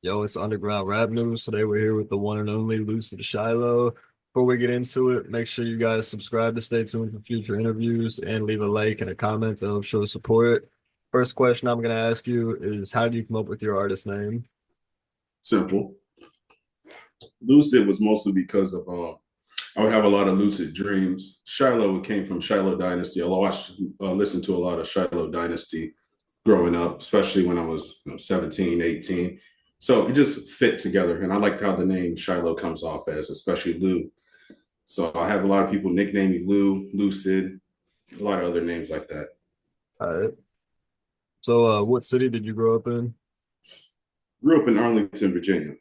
Yo, it's Underground Rap News. Today we're here with the one and only Lucid Shiloh. Before we get into it, make sure you guys subscribe to stay tuned for future interviews and leave a like and a comment to help show support. First question I'm going to ask you is how do you come up with your artist name? Simple. Lucid was mostly because of I would have a lot of lucid dreams. Shiloh came from Shiloh Dynasty. I watched, listened to a lot of Shiloh Dynasty growing up, especially when I was 17, 18. So it just fit together. And I like how the name Shiloh comes off as, especially Lou. So I have a lot of people nickname me Lou, Lucid, a lot of other names like that. All right. So, what city did you grow up in? Grew up in Arlington, Virginia.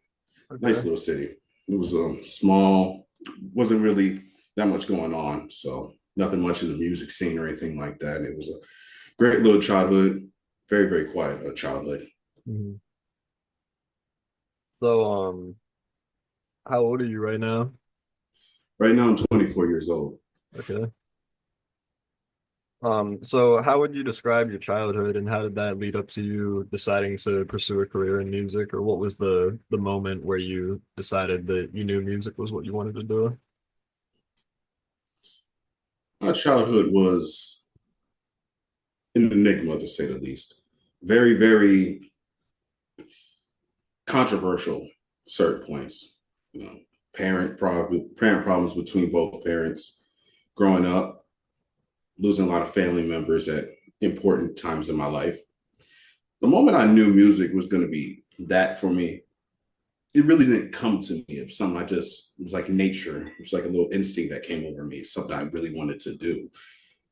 Nice Okay. little city. It was small, wasn't really that much going on. So nothing much in the music scene or anything like that. And it was a great little childhood, very, very quiet childhood. Mhm. So, how old are you right now? Right now, I'm 24 years old. Okay. So how would you describe your childhood and how did that lead up to you deciding to pursue a career in music, or what was the moment where you decided that you knew music was what you wanted to do? My childhood was an enigma, to say the least. Very, very controversial certain points. You know, parent problems between both parents. Growing up, losing a lot of family members at important times in my life. The moment I knew music was going to be that for me, it really didn't come to me. It was something it was like nature. It was like a little instinct that came over me, something I really wanted to do.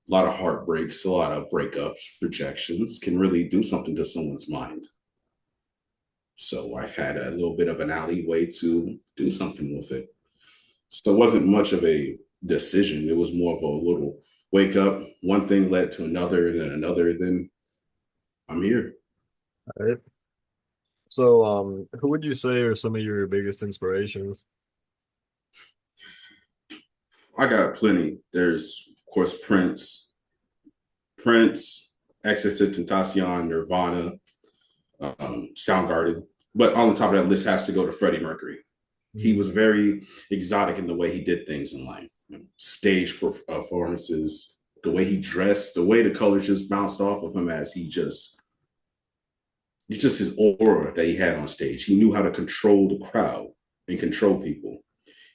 A lot of heartbreaks, a lot of breakups, rejections can really do something to someone's mind. So I had a little bit of an alleyway to do something with it. So it wasn't much of a decision. It was more of a little wake up. One thing led to another, then another. Then I'm here. All right. So who would you say are some of your biggest inspirations? I got plenty. There's, of course, Prince, XXXTentacion, Nirvana, Soundgarden. But on the top of that list has to go to Freddie Mercury. He Mhm. was very exotic in the way he did things in life. Stage performances, the way he dressed, the way the colors just bounced off of him as it's just his aura that he had on stage. He knew how to control the crowd and control people.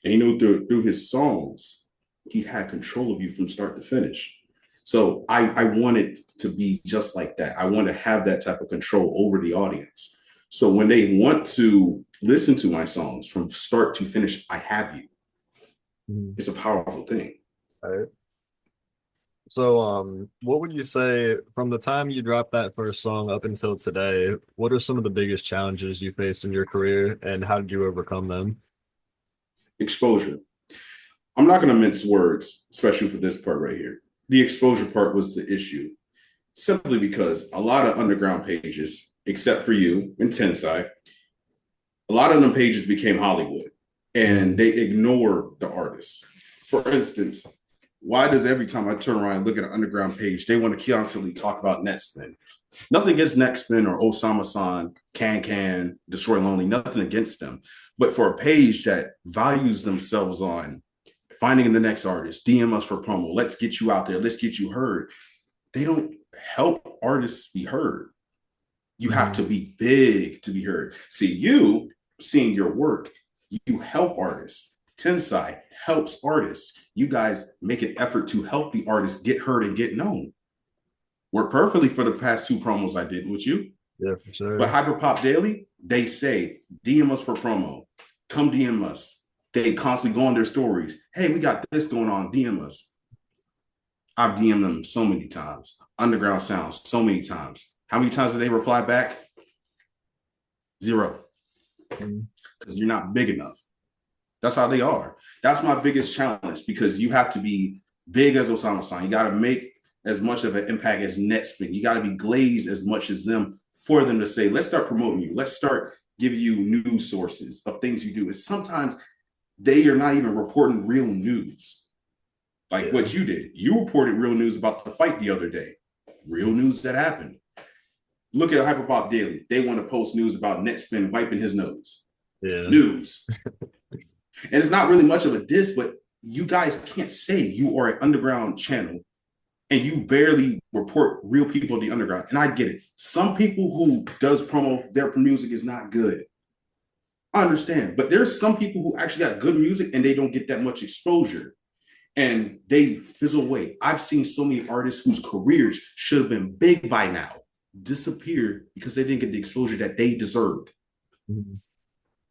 And he knew through his songs, he had control of you from start to finish. So I wanted to be just like that. I want to have that type of control over the audience. So when they want to listen to my songs from start to finish, I have you. Mhm. It's a powerful thing. All right. So what would you say from the time you dropped that first song up until today, what are some of the biggest challenges you faced in your career and how did you overcome them? Exposure. I'm not going to mince words, especially for this part right here. The exposure part was the issue, simply because a lot of underground pages, except for you and Tensai, a lot of them pages became Hollywood and Mhm. they ignore the artists. For instance, why does every time I turn around and look at an underground page, they want to constantly talk about Netspin? Nothing against Netspin or Osama San, Can, Destroy Lonely, nothing against them. But for a page that values themselves on finding the next artist, DM us for promo, let's get you out there, let's get you heard. They don't help artists be heard. You have Mhm. to be big to be heard. See, you seeing your work, you help artists. Tensai helps artists. You guys make an effort to help the artists get heard and get known. Worked perfectly for the past two promos I did with you. Yeah, for But sure. Hyperpop Daily, they say, DM us for promo. Come DM us. They constantly go on their stories. Hey, we got this going on. DM us. I've DM'd them so many times. Underground Sounds so many times. How many times did they reply back? Zero. Mhm. Because you're not big enough. That's how they are. That's my biggest challenge because you have to be big as Osama San. You got to make as much of an impact as Netspin. You got to be glazed as much as them for them to say, let's start promoting you. Let's start giving you news sources of things you do. And sometimes they are not even reporting real news like Yeah. what you did. You reported real news about the fight the other day, real news that happened. Look at Hyperpop Daily. They want to post news about Netspin wiping his nose. Yeah. News. And it's not really much of a diss, but you guys can't say you are an underground channel and you barely report real people in the underground. And I get it. Some people who does promo their music is not good. I understand. But there's some people who actually got good music and they don't get that much exposure and they fizzle away. I've seen so many artists whose careers should have been big by now disappear because they didn't get the exposure that they deserved. Mhm.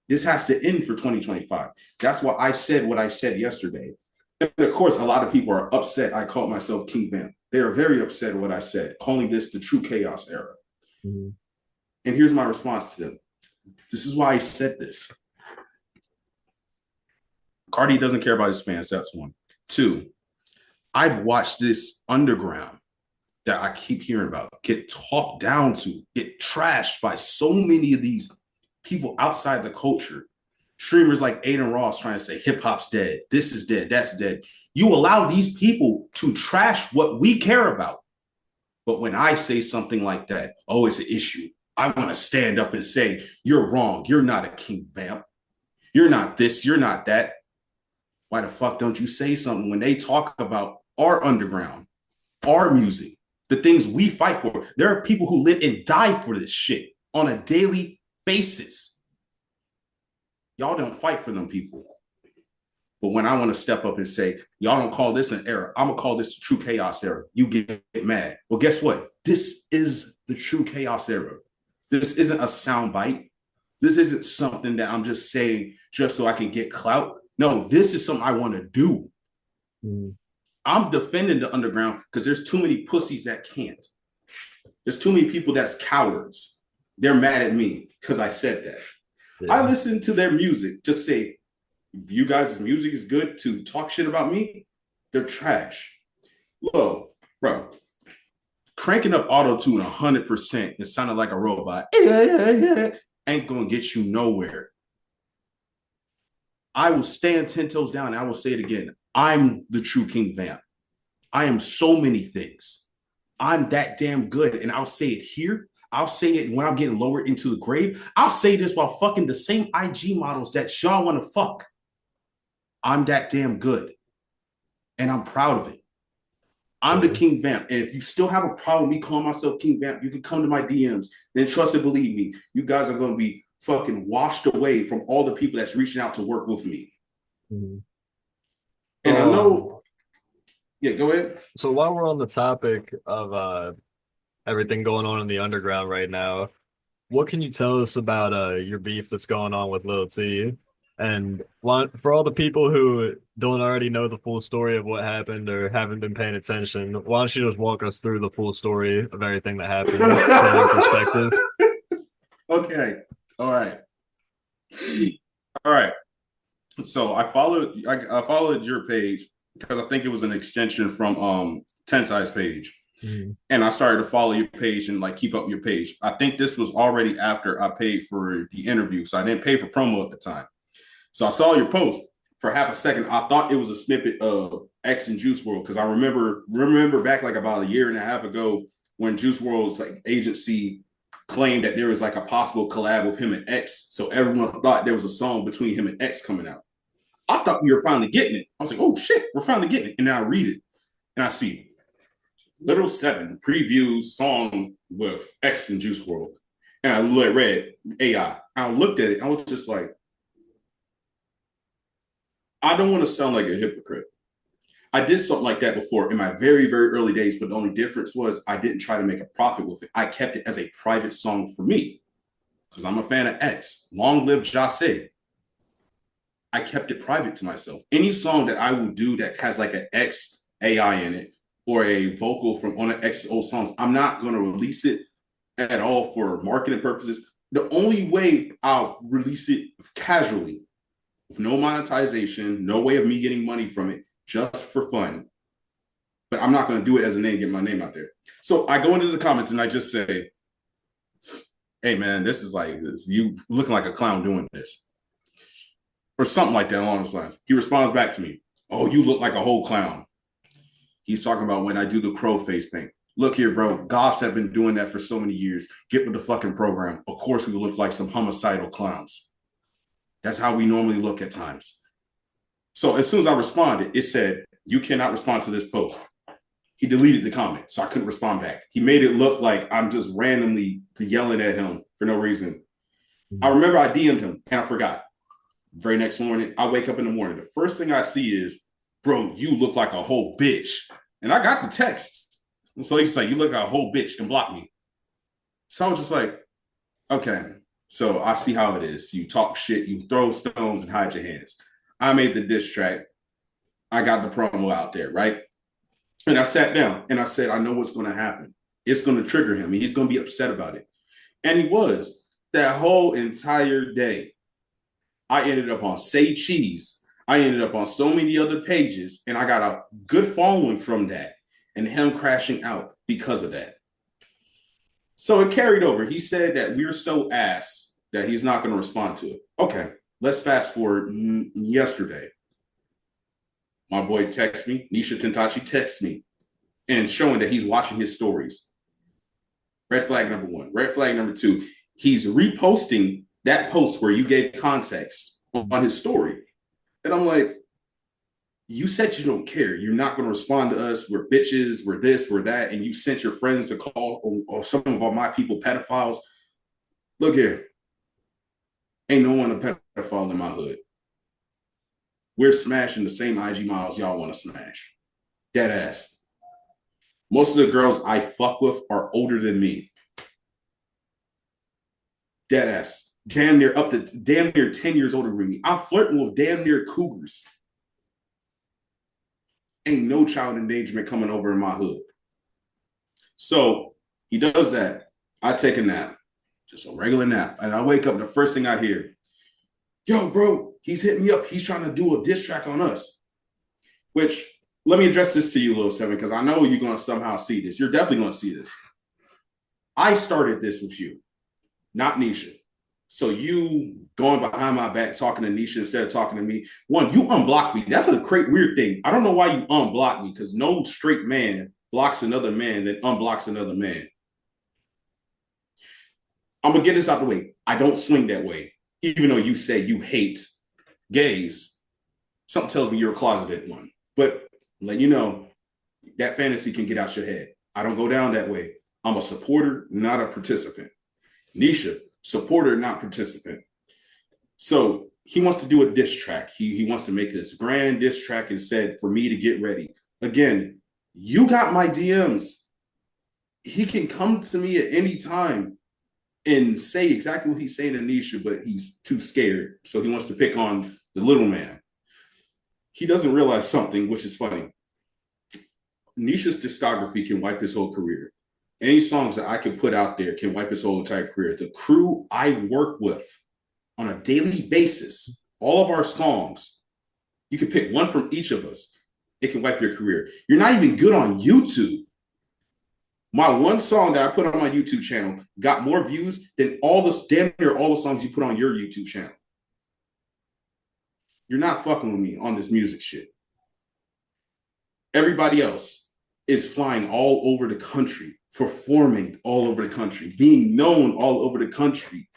This has to end for 2025. That's why I said what I said yesterday. And of course, a lot of people are upset. I called myself King Vamp. They are very upset at what I said, calling this the true chaos era. Mhm. And here's my response to them. This is why I said this. Cardi doesn't care about his fans. That's one. Two, I've watched this underground that I keep hearing about get talked down to, get trashed by so many of these people outside the culture. Streamers like Aiden Ross trying to say hip hop's dead, this is dead, that's dead. You allow these people to trash what we care about. But when I say something like that, oh, it's an issue. I want to stand up and say, you're wrong. You're not a King Vamp. You're not this. You're not that. Why the fuck don't you say something when they talk about our underground, our music, the things we fight for? There are people who live and die for this shit on a daily basis. Y'all don't fight for them people. But when I want to step up and say, y'all don't call this an era, I'm going to call this the true chaos era, you get mad. Well, guess what? This is the true chaos era. This isn't a soundbite. This isn't something that I'm just saying just so I can get clout. No, this is something I want to do. Mhm. I'm defending the underground because there's too many pussies that can't. There's too many people that's cowards. They're mad at me because I said that. I Yeah. listen to their music, just say, you guys' music is good to talk shit about me. They're trash. Whoa, bro. Cranking up auto tune 100% and sounding like a robot ain't gonna get you nowhere. I will stand 10 toes down and I will say it again. I'm the true King Vamp. I am so many things. I'm that damn good. And I'll say it here. I'll say it when I'm getting lower into the grave. I'll say this while fucking the same IG models that y'all want to fuck. I'm that damn good. And I'm proud of it. I'm the Yeah. King Vamp. And if you still have a problem with me calling myself King Vamp, you can come to my DMs. Then trust and believe me, you guys are going to be fucking washed away from all the people that's reaching out to work with me. Mhm. And I So, know, yeah, go ahead. so while we're on the topic of everything going on in the underground right now, what can you tell us about your beef that's going on with Lil T? And for all the people who don't already know the full story of what happened or haven't been paying attention, why don't you just walk us through the full story of everything that happened from your perspective? Okay. All right. All right. So I followed your page because I think it was an extension from Ten Size page. Mhm. And I started to follow your page and like keep up your page. I think this was already after I paid for the interview. So I didn't pay for promo at the time. So I saw your post for half a second. I thought it was a snippet of X and Juice World because I remember back like about a year and a half ago when Juice World's like agency claimed that there was like a possible collab with him and X. So everyone thought there was a song between him and X coming out. I thought we were finally getting it. I was like, oh shit, we're finally getting it. And then I read it and I see Little Seven previews song with X and Juice World. And I read AI. I looked at it. I was just like, I don't want to sound like a hypocrite. I did something like that before in my very, very early days, but the only difference was I didn't try to make a profit with it. I kept it as a private song for me because I'm a fan of X. Long live Jase. I kept it private to myself. Any song that I will do that has like an X AI in it or a vocal from one of X's old songs, I'm not going to release it at all for marketing purposes. The only way I'll release it casually, with no monetization, no way of me getting money from it, just for fun. But I'm not going to do it as a name, get my name out there. So I go into the comments and I just say, hey man, this is like this. You looking like a clown doing this. Or something like that along those lines. He responds back to me, oh, you look like a whole clown. He's talking about when I do the crow face paint. Look here, bro. Goths have been doing that for so many years. Get with the fucking program. Of course, we look like some homicidal clowns. That's how we normally look at times. So as soon as I responded, it said, you cannot respond to this post. He deleted the comment, so I couldn't respond back. He made it look like I'm just randomly yelling at him for no reason. I remember I DM'd him and I forgot. Very next morning, I wake up in the morning. The first thing I see is, bro, you look like a whole bitch. And I got the text. And so he's like, you look like a whole bitch, can block me. So I was just like, okay. So I see how it is. You talk shit, you throw stones and hide your hands. I made the diss track. I got the promo out there, right? And I sat down and I said, I know what's going to happen. It's going to trigger him. He's going to be upset about it. And he was. That whole entire day, I ended up on Say Cheese. I ended up on so many other pages, and I got a good following from that, and him crashing out because of that. So it carried over. He said that we're so ass that he's not going to respond to it. Okay, let's fast forward yesterday. My boy texts me, Nisha Tentachi texts me, and showing that he's watching his stories. Red flag number one. Red flag number two, he's reposting that post where you gave context on his story. And I'm like, you said you don't care. You're not going to respond to us. We're bitches. We're this, we're that. And you sent your friends to call or some of my people pedophiles. Look here. Ain't no one a pedophile in my hood. We're smashing the same IG models y'all want to smash. Dead ass. Most of the girls I fuck with are older than me. Dead ass. Damn near 10 years older than me. I'm flirting with damn near cougars. Ain't no child endangerment coming over in my hood. So he does that. I take a nap, just a regular nap. And I wake up, the first thing I hear, yo, bro, he's hitting me up. He's trying to do a diss track on us. Which, let me address this to you, Lil Seven, because I know you're going to somehow see this. You're definitely going to see this. I started this with you, not Nisha. So you going behind my back talking to Nisha instead of talking to me. One, you unblocked me. That's a great weird thing. I don't know why you unblocked me, because no straight man blocks another man that unblocks another man. I'm going to get this out the way. I don't swing that way. Even though you say you hate gays, something tells me you're a closeted one. But let you know, that fantasy can get out your head. I don't go down that way. I'm a supporter, not a participant. Nisha, supporter, not participant. So he wants to do a diss track. He wants to make this grand diss track and said for me to get ready. Again, you got my DMs. He can come to me at any time and say exactly what he's saying to Nisha, but he's too scared. So he wants to pick on the little man. He doesn't realize something, which is funny. Nisha's discography can wipe his whole career. Any songs that I can put out there can wipe his whole entire career. The crew I work with on a daily basis, all of our songs, you can pick one from each of us. It can wipe your career. You're not even good on YouTube. My one song that I put on my YouTube channel got more views than damn near all the songs you put on your YouTube channel. You're not fucking with me on this music shit. Everybody else is flying all over the country, performing all over the country, being known all over the country.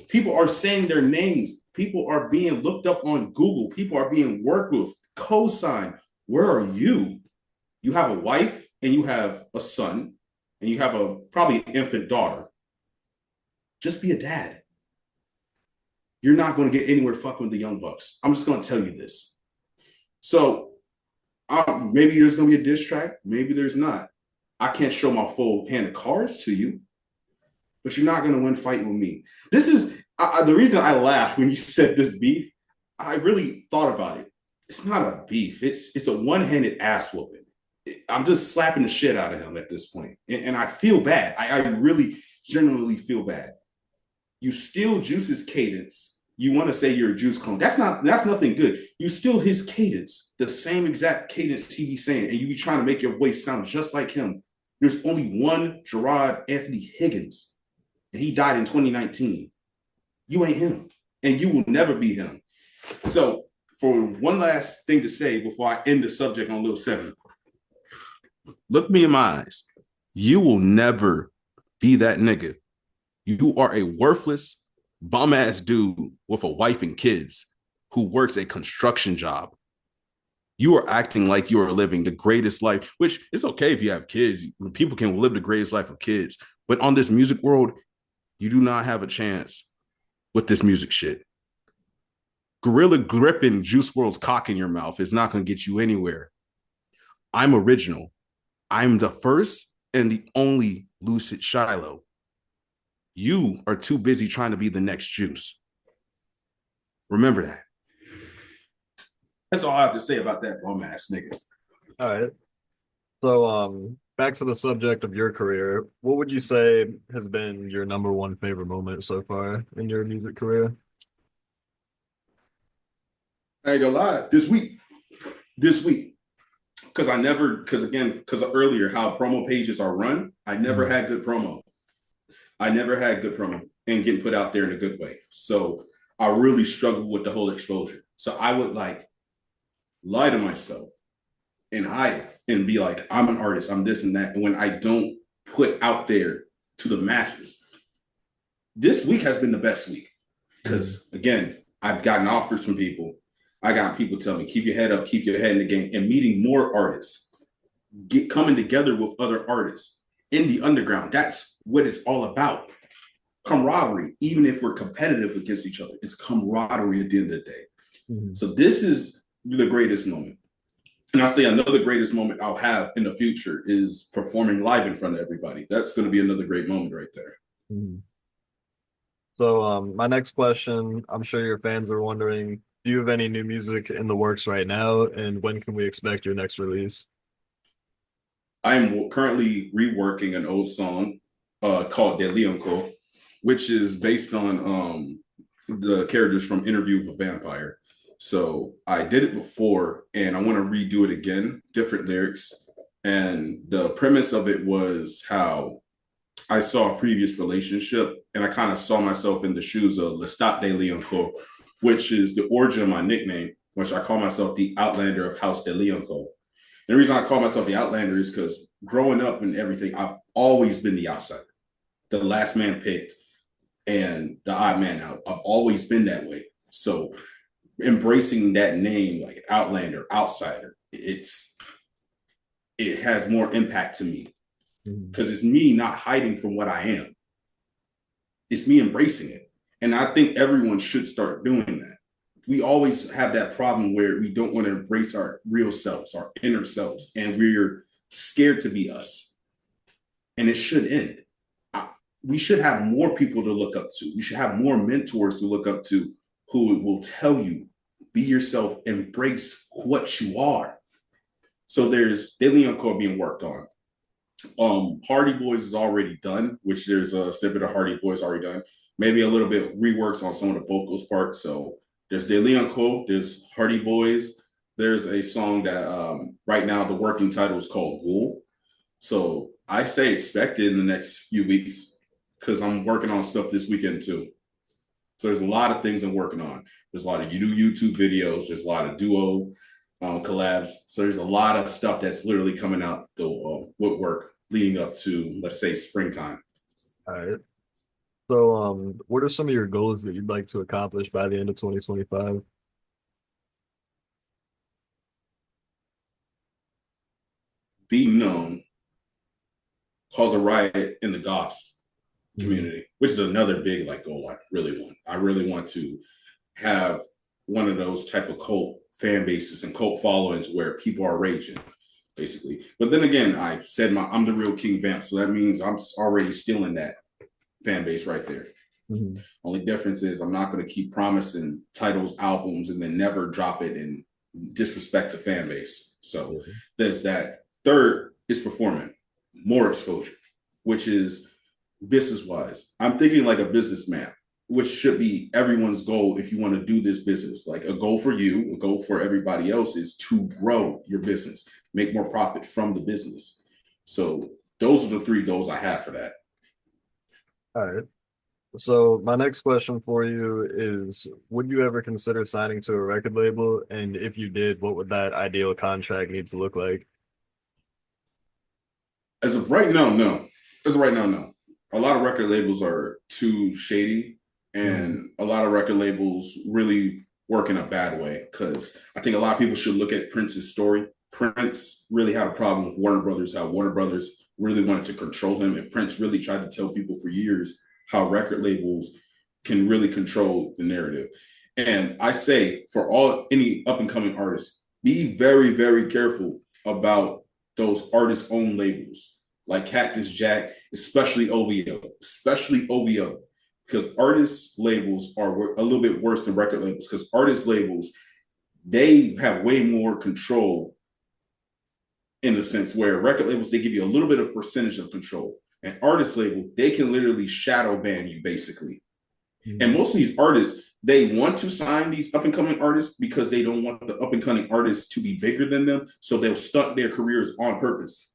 People are saying their names. People are being looked up on Google. People are being worked with, co-signed. Where are you? You have a wife and you have a son and you have probably an infant daughter. Just be a dad. You're not going to get anywhere fucking with the Young Bucks. I'm just going to tell you this. So maybe there's going to be a diss track. Maybe there's not. I can't show my full hand of cards to you, but you're not going to win fighting with me. This is the reason I laughed when you said this beef. I really thought about it. It's not a beef. It's a one-handed ass whooping. I'm just slapping the shit out of him at this point. And I feel bad. I really genuinely feel bad. You steal Juice's cadence. You want to say you're a Juice clone. That's nothing good. You steal his cadence, the same exact cadence he be saying, and you be trying to make your voice sound just like him. There's only one Gerard Anthony Higgins, and he died in 2019. You ain't him, and you will never be him. So, for one last thing to say before I end the subject on Lil 7, look me in my eyes. You will never be that nigga. You are a worthless, bum ass dude with a wife and kids who works a construction job. You are acting like you are living the greatest life, which is okay if you have kids. People can live the greatest life of kids. But on this music world, you do not have a chance with this music shit. Gorilla gripping Juice World's cock in your mouth is not going to get you anywhere. I'm original. I'm the first and the only Lucid Shiloh. You are too busy trying to be the next Juice. Remember that. That's all I have to say about that bum ass nigga. All right. So, back to the subject of your career, what would you say has been your number one favorite moment so far in your music career? I ain't gonna lie. This week, because earlier how promo pages are run, I never Mhm. had good promo. I never had good promo and getting put out there in a good way. So I really struggled with the whole exposure. So I would like lie to myself and hide and be like, I'm an artist, I'm this and that. And when I don't put out there to the masses, this week has been the best week Mhm. because again, I've gotten offers from people. I got people tell me, keep your head up, keep your head in the game, and meeting more artists, get coming together with other artists in the underground. That's what it's all about. Camaraderie, even if we're competitive against each other, it's camaraderie at the end of the day. Mhm. So this is the greatest moment. And I say another greatest moment I'll have in the future is performing live in front of everybody. That's going to be another great moment right there. Mhm. So, my next question, I'm sure your fans are wondering, do you have any new music in the works right now, and when can we expect your next release? I am currently reworking an old song called De Leonco, which is based on the characters from Interview with a Vampire. So I did it before and I want to redo it again, different lyrics. And the premise of it was how I saw a previous relationship and I kind of saw myself in the shoes of Lestat de Leonco, which is the origin of my nickname, which I call myself the Outlander of House de Leonco. And the reason I call myself the Outlander is because growing up and everything, I've always been the outsider, the last man picked and the odd man out. I've always been that way. So embracing that name like an Outlander, outsider, it has more impact to me Mhm. because it's me not hiding from what I am. It's me embracing it. And I think everyone should start doing that. We always have that problem where we don't want to embrace our real selves, our inner selves, and we're scared to be us. And it should end. We should have more people to look up to. We should have more mentors to look up to who will tell you, be yourself, embrace what you are. So there's Daily Encore being worked on. Hardy Boys is already done, which there's a snippet of Hardy Boys already done. Maybe a little bit reworks on some of the vocals part. So there's De Leon Co, there's Hardy Boys. There's a song that right now the working title is called Ghoul. So I say expect it in the next few weeks because I'm working on stuff this weekend too. So there's a lot of things I'm working on. There's a lot of new YouTube videos. There's a lot of duo collabs. So there's a lot of stuff that's literally coming out the woodwork leading up to, let's say, springtime. All right. So, what are some of your goals that you'd like to accomplish by the end of 2025? Be known, cause a riot in the goths Mhm. community, which is another big like goal I really want. I really want to have one of those type of cult fan bases and cult followings where people are raging, basically. But then again, I said I'm the real King Vamp, so that means I'm already stealing that fan base right there. Mhm. Only difference is I'm not going to keep promising titles, albums, and then never drop it and disrespect the fan base. So Yeah. there's that. Third is performing, more exposure, which is business wise. I'm thinking like a businessman, which should be everyone's goal if you want to do this business. Like a goal for you, a goal for everybody else is to grow your business, make more profit from the business. So those are the three goals I have for that. All right. So, my next question for you is, would you ever consider signing to a record label? And if you did, what would that ideal contract need to look like? As of right now, no. As of right now, no. A lot of record labels are too shady, Mhm. and a lot of record labels really work in a bad way. Because I think a lot of people should look at Prince's story. Prince really had a problem with Warner Brothers. How Warner Brothers really wanted to control him, and Prince really tried to tell people for years how record labels can really control the narrative. And I say for all any up and coming artists, be very, very careful about those artist owned labels like Cactus Jack, especially OVO, because artist labels are a little bit worse than record labels because artist labels, they have way more control in the sense where record labels, they give you a little bit of percentage of control. An artist label, they can literally shadow ban you basically. And Mhm. most of these artists, they want to sign these up and coming artists because they don't want the up and coming artists to be bigger than them. So they'll stunt their careers on purpose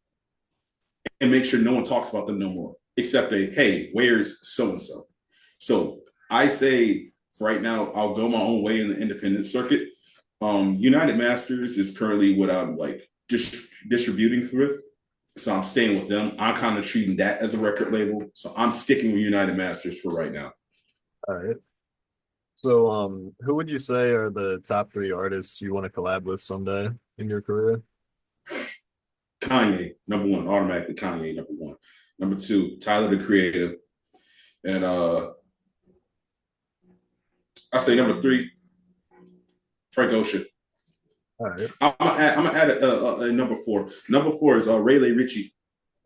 and make sure no one talks about them no more, except a hey, where's so and so? So I say right now, I'll go my own way in the independent circuit. United Masters is currently what I'm like distributing with. So I'm staying with them. I'm kind of treating that as a record label. So I'm sticking with United Masters for right now. All right. So, who would you say are the top three artists you want to collab with someday in your career? Kanye, number one, automatically Kanye, number one. Number two, Tyler the Creator. And I say number three, Frank Ocean. All right. I'm gonna add a number four. Number four is Ray Ritchie.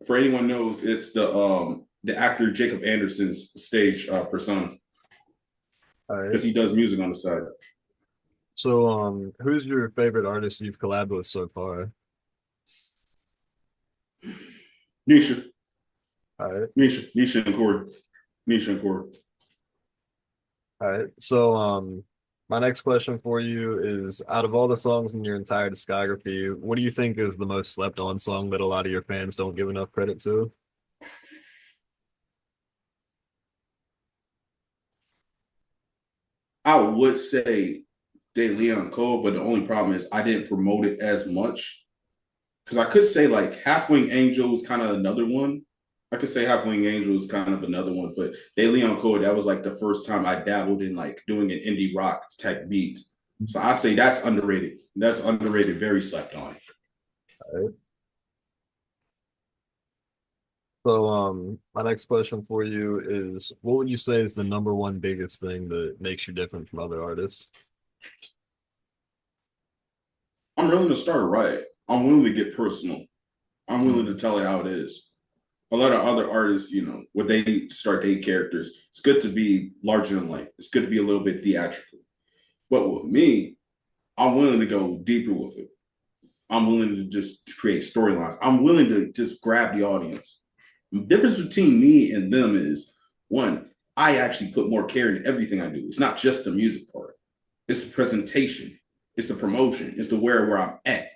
For anyone knows, it's the actor Jacob Anderson's stage persona All right. because he does music on the side. So, who's your favorite artist you've collabed with so far? Nisha, All right. Nisha and Corey, Nisha and Corey. All right. So, my next question for you is, out of all the songs in your entire discography, what do you think is the most slept on song that a lot of your fans don't give enough credit to? I would say De Leon Cole, but the only problem is I didn't promote it as much because I could say like Halfwing Angel was kind of another one. I could say Halfwing Angel is kind of another one, but De Leon Cole, that was like the first time I dabbled in like doing an indie rock type beat. So I say that's underrated. That's underrated, very slept on. All right. So, my next question for you is, what would you say is the number one biggest thing that makes you different from other artists? I'm willing to start a riot. I'm willing to get personal. I'm willing to Mhm. tell it how it is. A lot of other artists, when they start their characters, it's good to be larger than life. It's good to be a little bit theatrical. But with me, I'm willing to go deeper with it. I'm willing to just create storylines. I'm willing to just grab the audience. The difference between me and them is one, I actually put more care in everything I do. It's not just the music part. It's the presentation. It's the promotion. It's the where I'm at.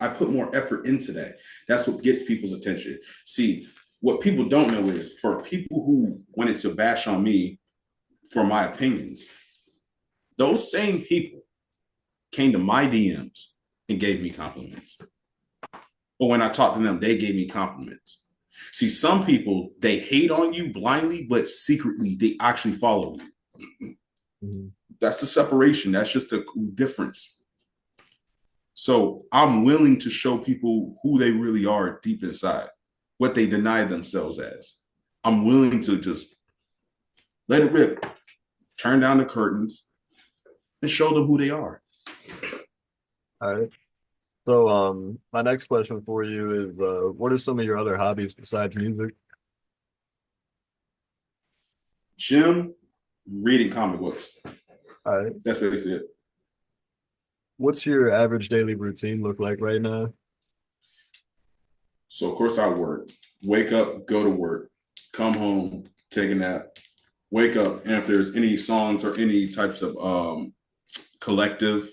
I put more effort into that. That's what gets people's attention. See, what people don't know is for people who wanted to bash on me for my opinions, those same people came to my DMs and gave me compliments. Or when I talked to them, they gave me compliments. See, some people, they hate on you blindly, but secretly they actually follow you. Mhm. That's the separation. That's just the difference. So I'm willing to show people who they really are deep inside, what they deny themselves as. I'm willing to just let it rip, turn down the curtains, and show them who they are. All right. So, my next question for you is, what are some of your other hobbies besides music? Jim, reading comic books. All right. That's basically it. What's your average daily routine look like right now? So, of course, I work. Wake up, go to work, come home, take a nap, wake up, and if there's any songs or any types of collective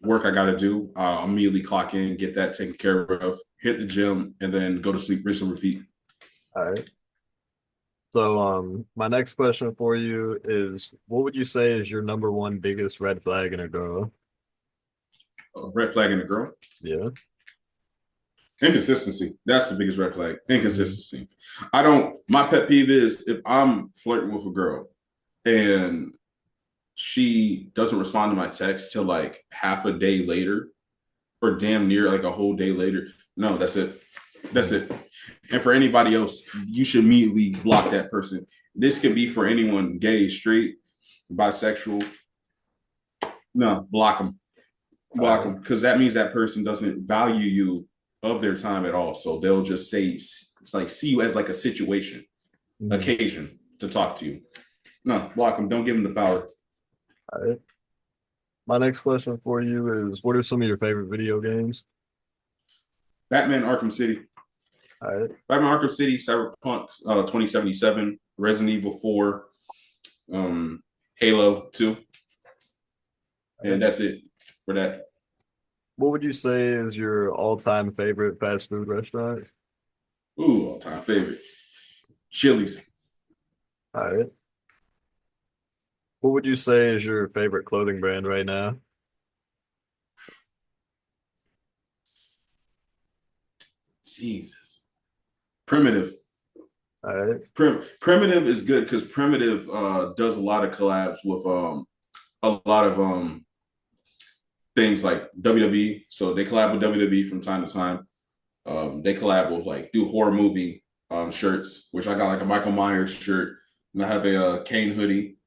work I got to do, I'll immediately clock in, get that taken care of, hit the gym, and then go to sleep, rinse and repeat. All right. So, my next question for you is, what would you say is your number one biggest red flag in a girl? Red flag in the girl. Yeah. Inconsistency. That's the biggest red flag. Mm, Inconsistency. I don't. My pet peeve is if I'm flirting with a girl and she doesn't respond to my text till like half a day later, or damn near like a whole day later. No, that's it. That's mm. it. And for anybody else, you should immediately block that person. This could be for anyone, gay, straight, bisexual. No, block them. All Block right. them, because that means that person doesn't value you of their time at all. So they'll just say, like, see you as like a situation, Mm, occasion to talk to you. No, block them. Don't give them the power. all right. My next question for you is, what are some of your favorite video games? Batman Arkham City. All right. Batman Arkham City, Cyberpunk 2077, Resident Evil 4, Halo 2. All And right. that's it for that. What would you say is your all-time favorite fast food restaurant? Ooh, all time favorite. Chili's. All right. What would you say is your favorite clothing brand right now? Jesus. Primitive. All right. Primitive is good because Primitive does a lot of collabs with a lot of things like WWE. So they collab with WWE from time to time. They collab with like do horror movie shirts, which I got like a Michael Myers shirt, and I have a Kane hoodie.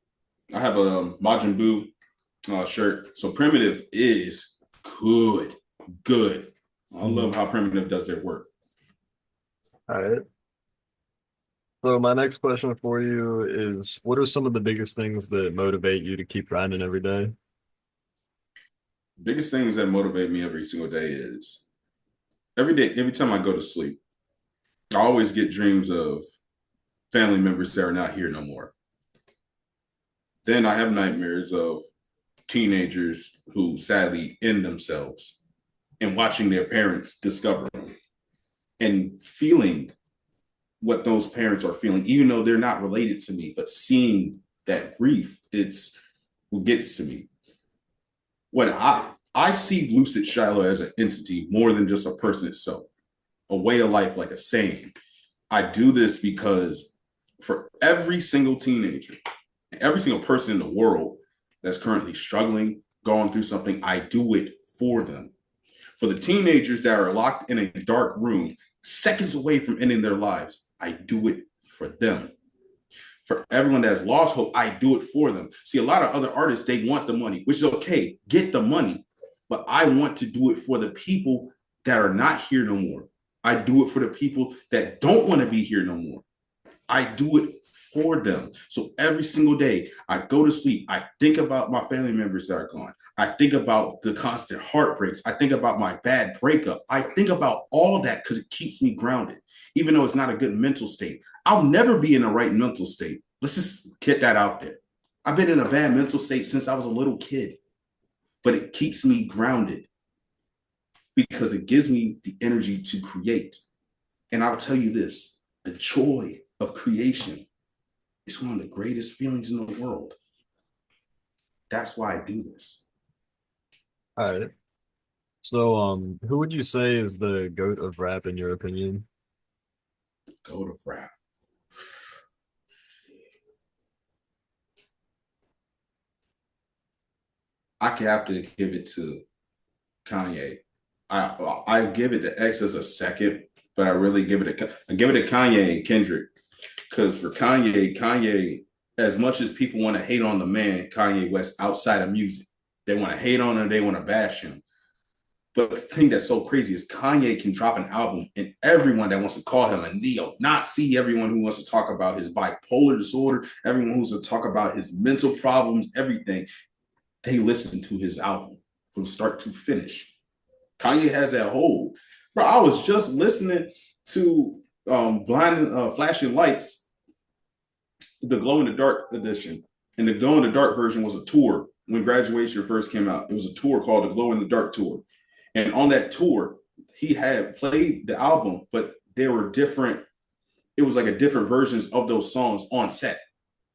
I have a Majin Buu shirt. So Primitive is good, good. I love Mhm. how Primitive does their work. All right. So my next question for you is, what are some of the biggest things that motivate you to keep grinding every day? Biggest things that motivate me every single day is every day, every time I go to sleep, I always get dreams of family members that are not here no more. Then I have nightmares of teenagers who sadly end themselves and watching their parents discover them and feeling what those parents are feeling, even though they're not related to me, but seeing that grief, it's what gets to me. When I see Lucid Shiloh as an entity more than just a person itself, a way of life, like a saying. I do this because for every single teenager, every single person in the world that's currently struggling, going through something, I do it for them. For the teenagers that are locked in a dark room, seconds away from ending their lives, I do it for them. For everyone that's lost hope, I do it for them. See, a lot of other artists, they want the money, which is okay. Get the money. But I want to do it for the people that are not here no more. I do it for the people that don't want to be here no more. I do it for them. So every single day I go to sleep, I think about my family members that are gone. I think about the constant heartbreaks. I think about my bad breakup. I think about all that because it keeps me grounded, even though it's not a good mental state. I'll never be in the right mental state. Let's just get that out there. I've been in a bad mental state since I was a little kid, but it keeps me grounded because it gives me the energy to create. And I'll tell you this, the joy of creation is one of the greatest feelings in the world. That's why I do this. All right. So, who would you say is the GOAT of rap in your opinion? Go to rap. I have to give it to Kanye. I give it to X as a second, but I really give it to Kanye and Kendrick. Because for Kanye, as much as people want to hate on the man, Kanye West outside of music, they want to hate on him, they want to bash him. But the thing that's so crazy is Kanye can drop an album and everyone that wants to call him a neo-Nazi, everyone who wants to talk about his bipolar disorder, everyone who wants to talk about his mental problems, everything, they listen to his album from start to finish. Kanye has that hold. Bro, I was just listening to Flashing Lights, the Glow in the Dark edition. And the Glow in the Dark version was a tour when Graduation first came out. It was a tour called the Glow in the Dark Tour. And on that tour, he had played the album, but there were different, it was like a different versions of those songs on set,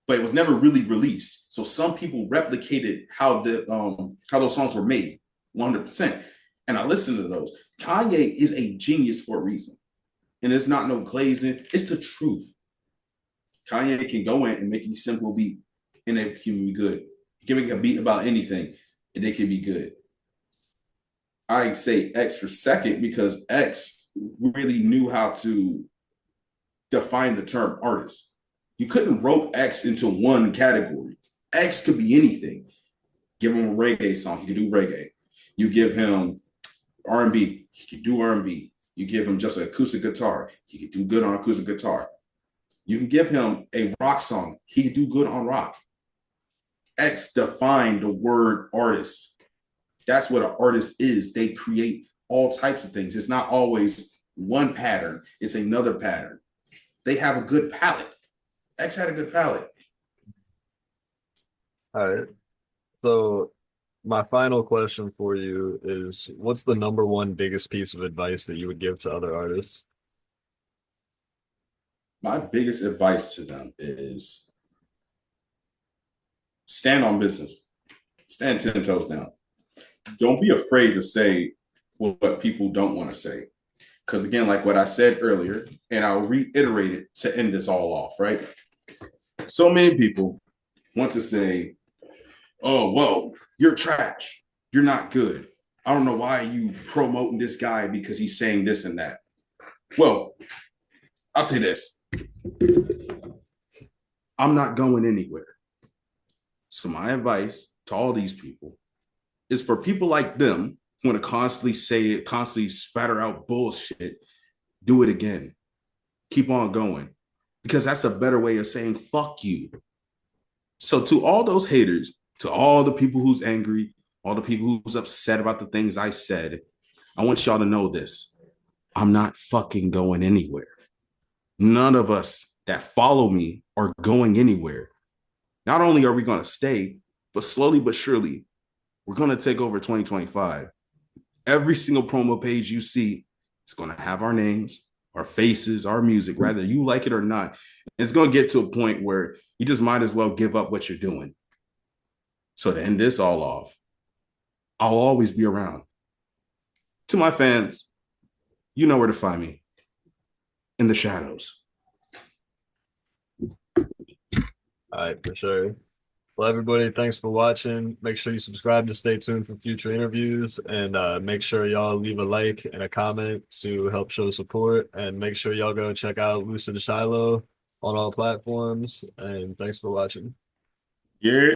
but it was never really released. So some people replicated how those songs were made 100%. And I listen to those. Kanye is a genius for a reason. And it's not no glazing, it's the truth. Kanye can go in and make a simple beat and it can be good. He can make a beat about anything and it can be good. I say X for second because X really knew how to define the term artist. You couldn't rope X into one category. X could be anything. Give him a reggae song, he could do reggae. You give him R&B, he could do R&B. You give him just an acoustic guitar, he could do good on acoustic guitar. You can give him a rock song, he could do good on rock. X defined the word artist. That's what an artist is. They create all types of things. It's not always one pattern, it's another pattern. They have a good palette. X had a good palette. All right. So my final question for you is, what's the number one biggest piece of advice that you would give to other artists? My biggest advice to them is stand on business, stand 10 toes down. Don't be afraid to say what people don't want to say. Because again, like what I said earlier, and I'll reiterate it to end this all off, right? So many people want to say, oh, whoa, you're trash. You're not good. I don't know why you promoting this guy because he's saying this and that. Well, I'll say this. I'm not going anywhere. So my advice to all these people is for people like them who want to constantly say it, constantly spatter out bullshit, do it again. Keep on going. Because that's a better way of saying fuck you. So to all those haters, to all the people who's angry, all the people who's upset about the things I said, I want y'all to know this. I'm not fucking going anywhere. None of us that follow me are going anywhere. Not only are we going to stay, but slowly but surely, we're going to take over 2025. Every single promo page you see is going to have our names, our faces, our music, whether you like it or not. And it's going to get to a point where you just might as well give up what you're doing. So to end this all off, I'll always be around. To my fans, you know where to find me in the shadows. All right, for sure. Well, everybody, thanks for watching. Make sure you subscribe to stay tuned for future interviews, and make sure y'all leave a like and a comment to help show support. And make sure y'all go check out Lucid Shiloh on all platforms. And thanks for watching. Yeah.